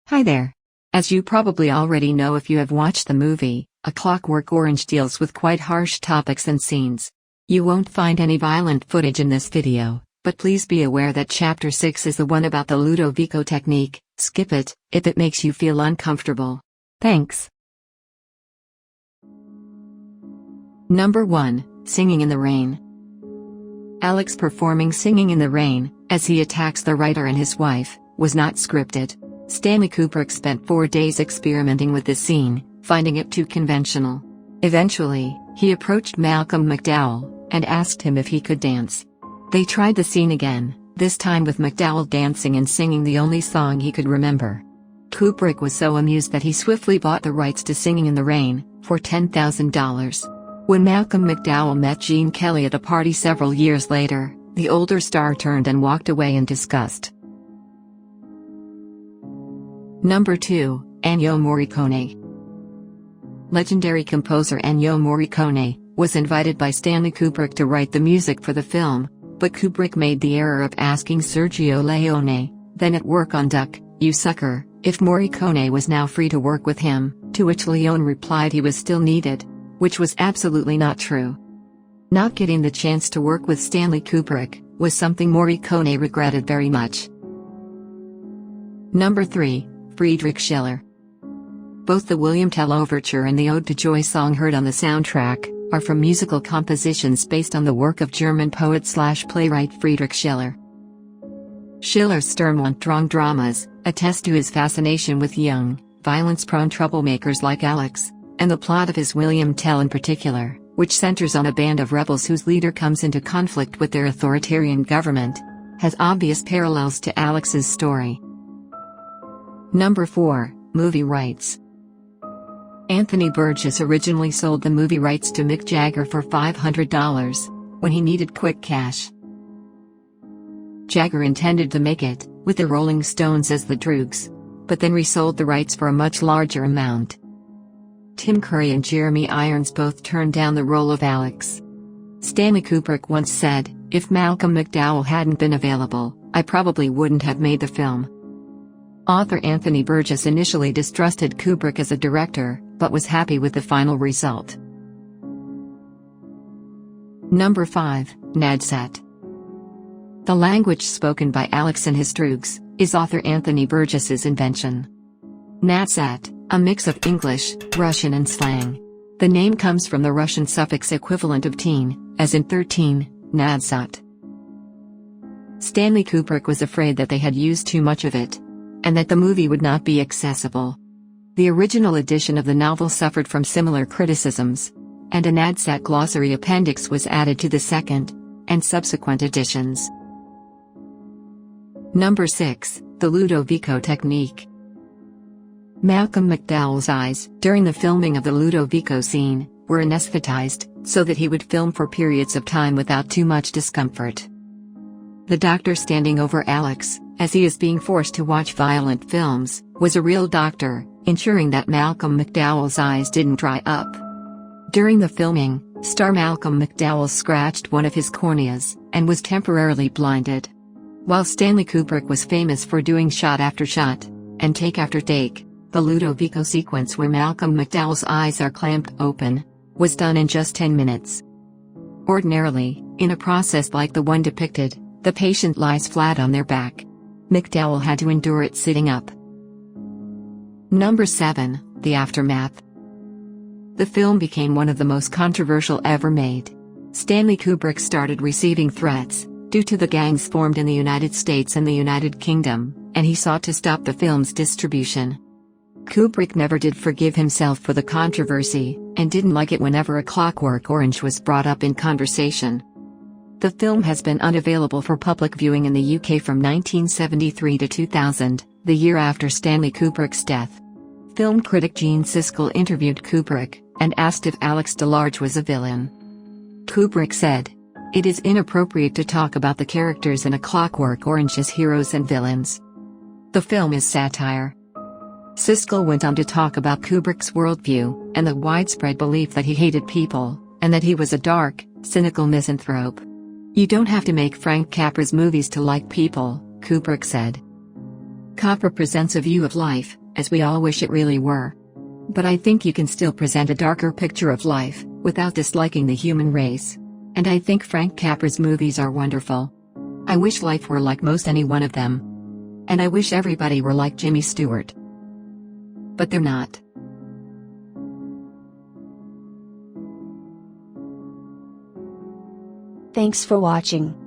Hi there. As you probably already know if you have watched the movie, A Clockwork Orange deals with quite harsh topics and scenes. You won't find any violent footage in this video, but please be aware that Chapter 6 is the one about the Ludovico Technique. Skip it, if it makes you feel uncomfortable. Thanks. Number 1, Singing in the Rain. Alex performing Singing in the Rain, as he attacks the writer and his wife, was not scripted. Stanley Kubrick spent 4 days experimenting with this scene, finding it too conventional. Eventually, he approached Malcolm McDowell, and asked him if he could dance. They tried the scene again, this time with McDowell dancing and singing the only song he could remember. Kubrick was so amused that he swiftly bought the rights to Singing in the Rain, for $10,000. When Malcolm McDowell met Gene Kelly at a party several years later, the older star turned and walked away in disgust. Number 2, Ennio Morricone. Legendary composer Ennio Morricone was invited by Stanley Kubrick to write the music for the film, but Kubrick made the error of asking Sergio Leone, then at work on Duck, You Sucker, if Morricone was now free to work with him, to which Leone replied he was still needed, which was absolutely not true. Not getting the chance to work with Stanley Kubrick was something Morricone regretted very much. Number 3, Friedrich Schiller. Both the William Tell Overture and the Ode to Joy song heard on the soundtrack are from musical compositions based on the work of German poet/playwright Friedrich Schiller. Schiller's Sturm-und-Drang dramas attest to his fascination with young, violence-prone troublemakers like Alex, and the plot of his William Tell in particular, which centers on a band of rebels whose leader comes into conflict with their authoritarian government, has obvious parallels to Alex's story. Number 4, Movie rights. Anthony Burgess originally sold the movie rights to Mick Jagger for $500, when he needed quick cash. Jagger intended to make it, with the Rolling Stones as the Droogs, but then resold the rights for a much larger amount. Tim Curry and Jeremy Irons both turned down the role of Alex. Stanley Kubrick once said, "If Malcolm McDowell hadn't been available, I probably wouldn't have made the film." Author Anthony Burgess initially distrusted Kubrick as a director, but was happy with the final result. Number 5, Nadsat. The language spoken by Alex and his Droogs is author Anthony Burgess's invention. Nadsat, a mix of English, Russian and slang. The name comes from the Russian suffix equivalent of teen, as in 13, Nadsat. Stanley Kubrick was afraid that they had used too much of it, and that the movie would not be accessible. The original edition of the novel suffered from similar criticisms, and a Nadsat glossary appendix was added to the second and subsequent editions. Number 6, the Ludovico Technique. Malcolm McDowell's eyes, during the filming of the Ludovico scene, were anesthetized, so that he would film for periods of time without too much discomfort. The doctor standing over Alex, as he is being forced to watch violent films, was a real doctor, ensuring that Malcolm McDowell's eyes didn't dry up. During the filming, star Malcolm McDowell scratched one of his corneas, and was temporarily blinded. While Stanley Kubrick was famous for doing shot after shot, and take after take, the Ludovico sequence where Malcolm McDowell's eyes are clamped open, was done in just 10 minutes. Ordinarily, in a process like the one depicted, the patient lies flat on their back. McDowell had to endure it sitting up. Number 7, The Aftermath. The film became one of the most controversial ever made. Stanley Kubrick started receiving threats, due to the gangs formed in the United States and the United Kingdom, and he sought to stop the film's distribution. Kubrick never did forgive himself for the controversy, and didn't like it whenever A Clockwork Orange was brought up in conversation. The film has been unavailable for public viewing in the UK from 1973 to 2000, the year after Stanley Kubrick's death. Film critic Gene Siskel interviewed Kubrick, and asked if Alex DeLarge was a villain. Kubrick said, "It is inappropriate to talk about the characters in A Clockwork Orange as heroes and villains. The film is satire." Siskel went on to talk about Kubrick's worldview, and the widespread belief that he hated people, and that he was a dark, cynical misanthrope. "You don't have to make Frank Capra's movies to like people," Kubrick said. Copper presents a view of life, as we all wish it really were. But I think you can still present a darker picture of life, without disliking the human race. And I think Frank Capra's movies are wonderful. I wish life were like most any one of them. And I wish everybody were like Jimmy Stewart. But they're not. Thanks for watching.